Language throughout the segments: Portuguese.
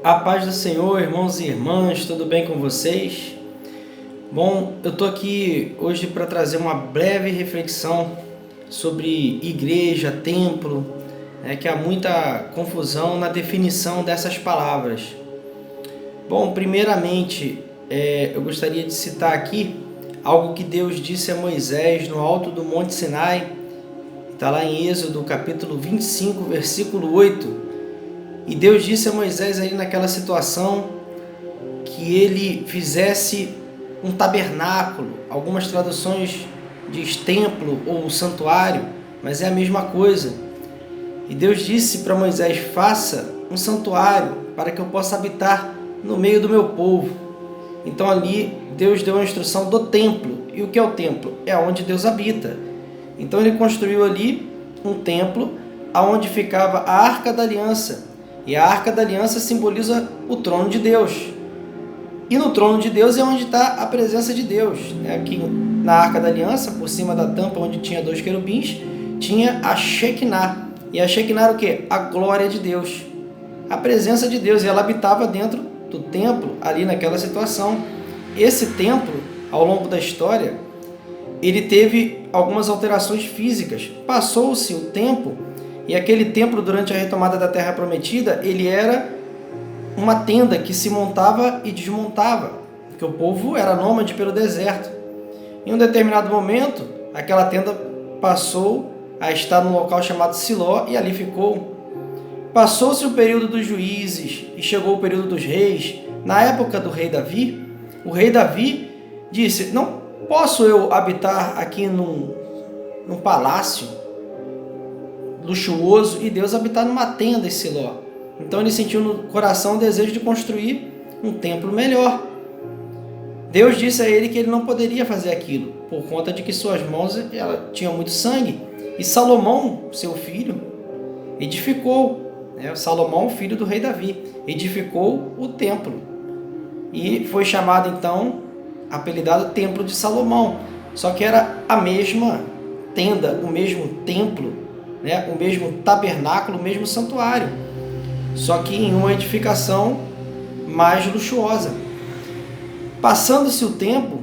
A paz do Senhor, irmãos e irmãs, tudo bem com vocês? Bom, eu estou aqui hoje para trazer uma breve reflexão sobre igreja, templo, que há muita confusão na definição dessas palavras. Bom, primeiramente, eu gostaria de citar aqui algo que Deus disse a Moisés no alto do Monte Sinai, está lá em Êxodo capítulo 25, versículo 8. E Deus disse a Moisés aí naquela situação que ele fizesse um tabernáculo. Algumas traduções diz templo ou santuário, mas é a mesma coisa. E Deus disse para Moisés: faça um santuário para que eu possa habitar no meio do meu povo. Então ali Deus deu a instrução do templo. E o que é o templo? É onde Deus habita. Então ele construiu ali um templo onde ficava a Arca da Aliança. E a Arca da Aliança simboliza o trono de Deus. E no trono de Deus é onde está a presença de Deus. Aqui na Arca da Aliança, por cima da tampa onde tinha 2 querubins, tinha a Shekinah. E a Shekinah era o quê? A glória de Deus. A presença de Deus. E ela habitava dentro do templo, ali naquela situação. Esse templo, ao longo da história, ele teve algumas alterações físicas. Passou-se o tempo. E aquele templo, durante a retomada da Terra Prometida, ele era uma tenda que se montava e desmontava, porque o povo era nômade pelo deserto. Em um determinado momento, aquela tenda passou a estar num local chamado Siló e ali ficou. Passou-se o período dos juízes e chegou o período dos reis. Na época do rei Davi, o rei Davi disse: não posso eu habitar aqui num palácio luxuoso e Deus habitar numa tenda em Siló. Então ele sentiu no coração o desejo de construir um templo melhor. Deus disse a ele que ele não poderia fazer aquilo, por conta de que suas mãos tinham muito sangue. E Salomão, seu filho, edificou, Salomão, filho do rei Davi, edificou o templo. E foi chamado então, apelidado Templo de Salomão. Só que era a mesma tenda, o mesmo templo, o mesmo tabernáculo, o mesmo santuário, só que em uma edificação mais luxuosa. Passando-se o tempo,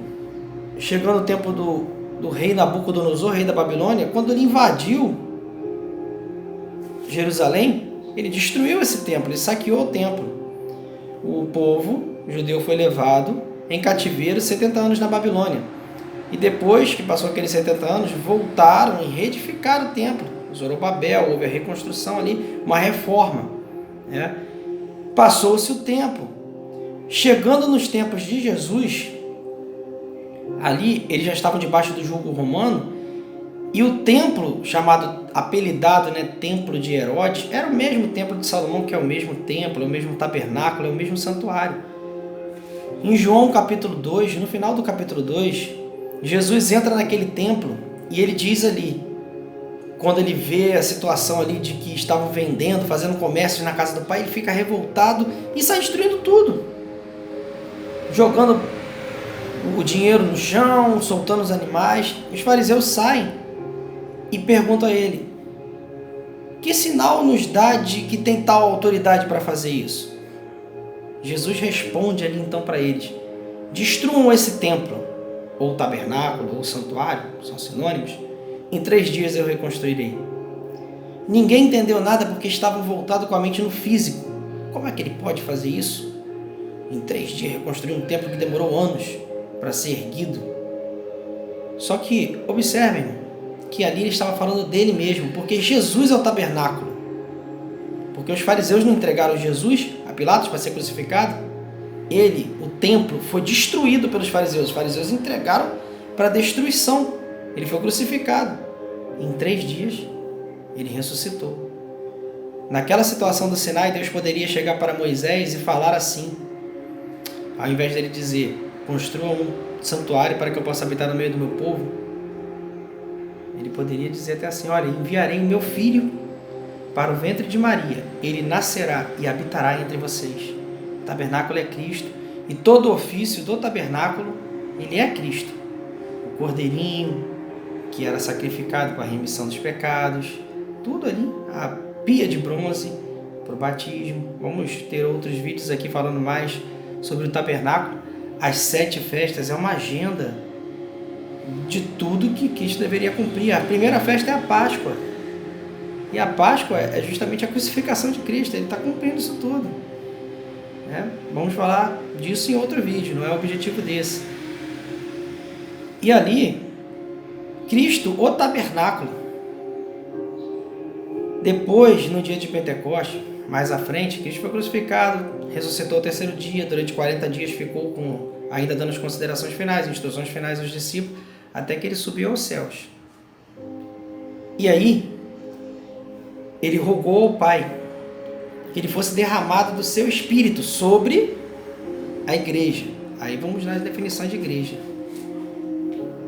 chegando o tempo do rei Nabucodonosor, rei da Babilônia, quando ele invadiu Jerusalém, ele destruiu esse templo, ele saqueou o templo. O povo judeu foi levado em cativeiro 70 anos na Babilônia. E depois que passou aqueles 70 anos, voltaram e reedificaram o templo. Zorobabel, houve a reconstrução ali, uma reforma. Passou-se o tempo. Chegando nos tempos de Jesus, ali eles já estavam debaixo do jugo romano, e o templo, apelidado Templo de Herodes, era o mesmo templo de Salomão, que é o mesmo templo, é o mesmo tabernáculo, é o mesmo santuário. Em João capítulo 2, no final do capítulo 2, Jesus entra naquele templo e ele diz ali, quando ele vê a situação ali de que estavam vendendo, fazendo comércio na casa do pai, ele fica revoltado e sai destruindo tudo. Jogando o dinheiro no chão, soltando os animais. Os fariseus saem e perguntam a ele: que sinal nos dá de que tem tal autoridade para fazer isso? Jesus responde ali então para eles: destruam esse templo, ou tabernáculo, ou santuário, são sinônimos. Em 3 dias eu reconstruirei. Ninguém entendeu nada porque estavam voltados com a mente no físico. Como é que ele pode fazer isso? Em 3 dias reconstruir um templo que demorou anos para ser erguido. Só que, observem, que ali ele estava falando dele mesmo, porque Jesus é o tabernáculo. Porque os fariseus não entregaram Jesus a Pilatos para ser crucificado. Ele, o templo, foi destruído pelos fariseus. Os fariseus entregaram para destruição. Ele foi crucificado. Em 3 dias, ele ressuscitou. Naquela situação do Sinai, Deus poderia chegar para Moisés e falar assim, ao invés dele dizer: construa um santuário para que eu possa habitar no meio do meu povo. Ele poderia dizer até assim: olha, enviarei o meu filho para o ventre de Maria. Ele nascerá e habitará entre vocês. O tabernáculo é Cristo. E todo o ofício do tabernáculo, ele é Cristo. O cordeirinho, que era sacrificado para a remissão dos pecados, tudo ali, a pia de bronze para o batismo. Vamos ter outros vídeos aqui falando mais sobre o tabernáculo. As 7 festas é uma agenda de tudo que Cristo deveria cumprir. A primeira festa é a Páscoa. E a Páscoa é justamente a crucificação de Cristo. Ele está cumprindo isso tudo. Vamos falar disso em outro vídeo, não é o objetivo desse. E ali, Cristo, o tabernáculo, depois, no dia de Pentecostes, mais à frente, Cristo foi crucificado, ressuscitou ao 3º dia, durante 40 dias ficou ainda dando as considerações finais, instruções finais aos discípulos, até que ele subiu aos céus. E aí, ele rogou ao Pai que ele fosse derramado do seu Espírito sobre a igreja. Aí vamos nas definições de igreja.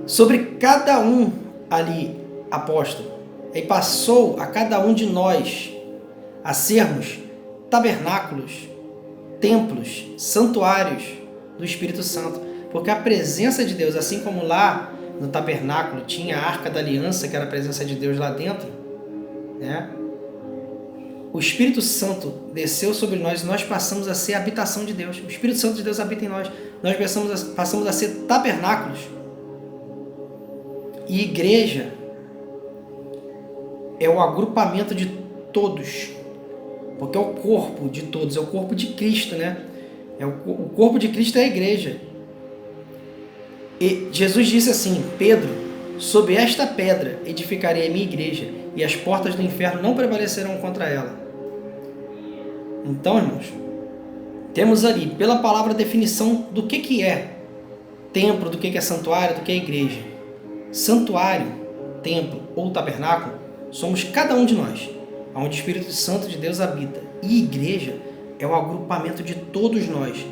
Sobre cada um ali, apóstolo. E passou a cada um de nós a sermos tabernáculos, templos, santuários do Espírito Santo. Porque a presença de Deus, assim como lá no tabernáculo tinha a Arca da Aliança, que era a presença de Deus lá dentro, o Espírito Santo desceu sobre nós e nós passamos a ser a habitação de Deus. O Espírito Santo de Deus habita em nós. Nós passamos a ser tabernáculos. E igreja é o agrupamento de todos. Porque é o corpo de todos, é o corpo de Cristo, o corpo de Cristo é a igreja. E Jesus disse assim: Pedro, sob esta pedra edificarei a minha igreja, e as portas do inferno não prevalecerão contra ela. Então, irmãos, temos ali, pela palavra, a definição do que é templo, do que é santuário, do que é igreja. Santuário, templo ou tabernáculo somos cada um de nós, onde o Espírito Santo de Deus habita. E igreja é o agrupamento de todos nós,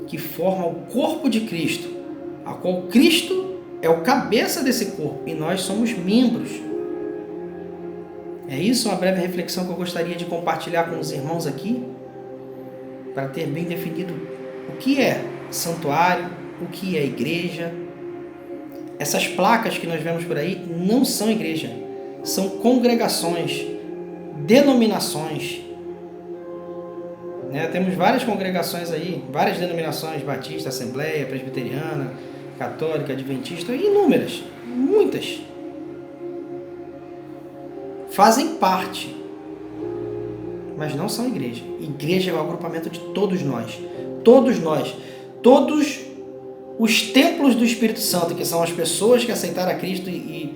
que forma o corpo de Cristo, a qual Cristo é o cabeça desse corpo e nós somos membros. É isso, uma breve reflexão que eu gostaria de compartilhar com os irmãos aqui, para ter bem definido o que é santuário, o que é igreja. Essas placas que nós vemos por aí não são igreja, são congregações, denominações. Temos várias congregações aí, várias denominações, batista, assembleia, presbiteriana, católica, adventista, inúmeras, muitas. Fazem parte, mas não são igreja. Igreja é o agrupamento de todos nós. Todos nós. Todos os templos do Espírito Santo, que são as pessoas que aceitaram a Cristo e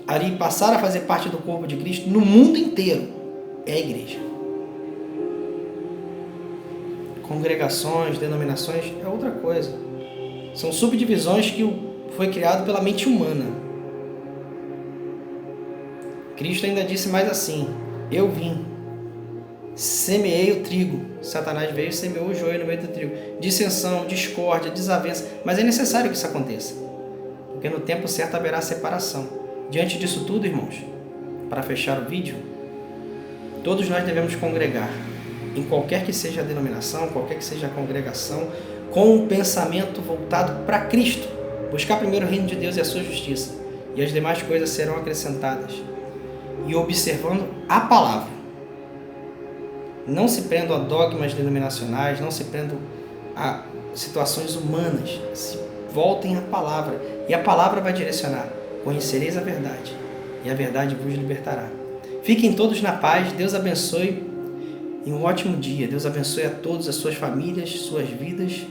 ali passaram a fazer parte do corpo de Cristo no mundo inteiro, é a igreja. Congregações, denominações é outra coisa. São subdivisões que foi criado pela mente humana. Cristo ainda disse mais assim: eu vim, semeei o trigo. Satanás veio e semeou o joio no meio do trigo. Dissensão, discórdia, desavença. Mas é necessário que isso aconteça, porque no tempo certo haverá separação. Diante disso tudo, irmãos, para fechar o vídeo, todos nós devemos congregar, em qualquer que seja a denominação, qualquer que seja a congregação, com um pensamento voltado para Cristo. Buscar primeiro o reino de Deus e a sua justiça, e as demais coisas serão acrescentadas. E observando a palavra. Não se prendam a dogmas denominacionais, não se prendam a situações humanas. Se voltem à palavra. E a palavra vai direcionar. Conhecereis a verdade, e a verdade vos libertará. Fiquem todos na paz. Deus abençoe e um ótimo dia. Deus abençoe a todos, as suas famílias, suas vidas.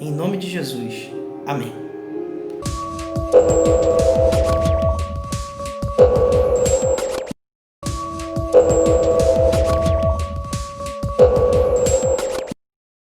Em nome de Jesus. Amém.